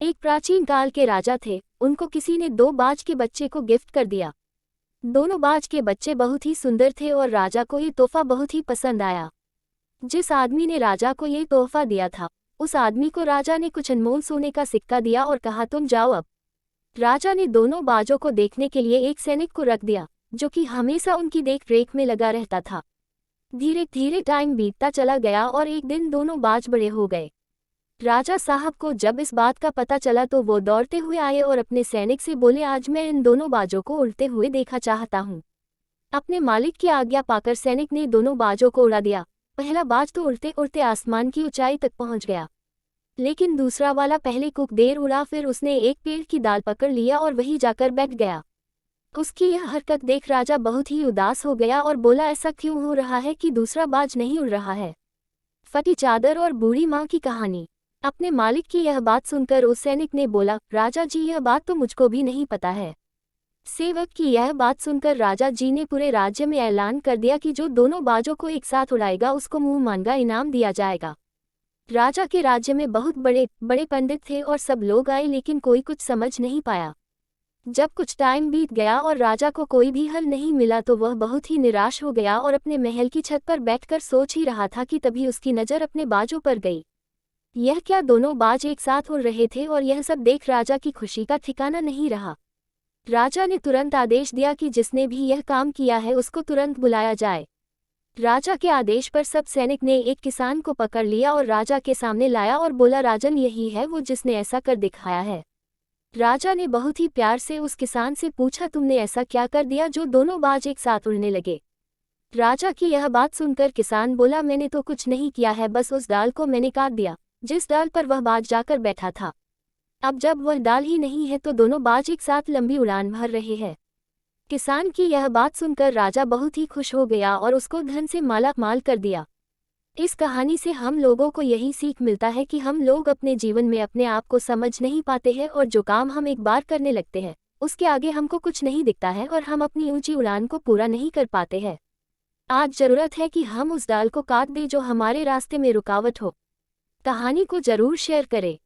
एक प्राचीन काल के राजा थे, उनको किसी ने दो बाज के बच्चे को गिफ्ट कर दिया। दोनों बाज के बच्चे बहुत ही सुंदर थे और राजा को ये तोहफा बहुत ही पसंद आया। जिस आदमी ने राजा को ये तोहफा दिया था, उस आदमी को राजा ने कुछ अनमोल सोने का सिक्का दिया और कहा, तुम जाओ अब। राजा ने दोनों बाजों को देखने के लिए एक सैनिक को रख दिया, जो कि हमेशा उनकी देख रेख में लगा रहता था। धीरे धीरे टाइम बीतता चला गया और एक दिन दोनों बाज बड़े हो गए। राजा साहब को जब इस बात का पता चला तो वो दौड़ते हुए आए और अपने सैनिक से बोले, आज मैं इन दोनों बाजों को उड़ते हुए देखा चाहता हूँ। अपने मालिक की आज्ञा पाकर सैनिक ने दोनों बाजों को उड़ा दिया। पहला बाज तो उड़ते उड़ते आसमान की ऊंचाई तक पहुंच गया, लेकिन दूसरा वाला पहले कुछ देर उड़ा, फिर उसने एक पेड़ की डाल पकड़ लिया और वहीं जाकर बैठ गया। उसकी यह हरकत देख राजा बहुत ही उदास हो गया और बोला, ऐसा क्यों हो रहा है कि दूसरा बाज नहीं उड़ रहा है। फटी चादर और बूढ़ी माँ की कहानी। अपने मालिक की यह बात सुनकर उस सैनिक ने बोला, राजा जी यह बात तो मुझको भी नहीं पता है। सेवक की यह बात सुनकर राजा जी ने पूरे राज्य में ऐलान कर दिया कि जो दोनों बाजों को एक साथ उड़ाएगा उसको मुंह मांगा इनाम दिया जाएगा। राजा के राज्य में बहुत बड़े बड़े पंडित थे और सब लोग आए, लेकिन कोई कुछ समझ नहीं पाया। जब कुछ टाइम बीत गया और राजा को कोई भी हल नहीं मिला तो वह बहुत ही निराश हो गया और अपने महल की छत पर बैठकर सोच ही रहा था कि तभी उसकी नज़र अपने बाजों पर गई। यह क्या, दोनों बाज एक साथ उड़ रहे थे और यह सब देख राजा की खुशी का ठिकाना नहीं रहा। राजा ने तुरंत आदेश दिया कि जिसने भी यह काम किया है उसको तुरंत बुलाया जाए। राजा के आदेश पर सब सैनिक ने एक किसान को पकड़ लिया और राजा के सामने लाया और बोला, राजन यही है वो जिसने ऐसा कर दिखाया है। राजा ने बहुत ही प्यार से उस किसान से पूछा, तुमने ऐसा क्या कर दिया जो दोनों बाज एक साथ उड़ने लगे। राजा की यह बात सुनकर किसान बोला, मैंने तो कुछ नहीं किया है, बस उस डाल को मैंने काट दिया जिस डाल पर वह बाज जाकर बैठा था। अब जब वह डाल ही नहीं है तो दोनों बाज एक साथ लंबी उड़ान भर रहे हैं। किसान की यह बात सुनकर राजा बहुत ही खुश हो गया और उसको धन से माला माल कर दिया। इस कहानी से हम लोगों को यही सीख मिलता है कि हम लोग अपने जीवन में अपने आप को समझ नहीं पाते हैं और जो काम हम एक बार करने लगते हैं उसके आगे हमको कुछ नहीं दिखता है और हम अपनी ऊंची उड़ान को पूरा नहीं कर पाते हैं। आज जरूरत है कि हम उस डाल को काट दें जो हमारे रास्ते में रुकावट हो। कहानी को जरूर शेयर करें।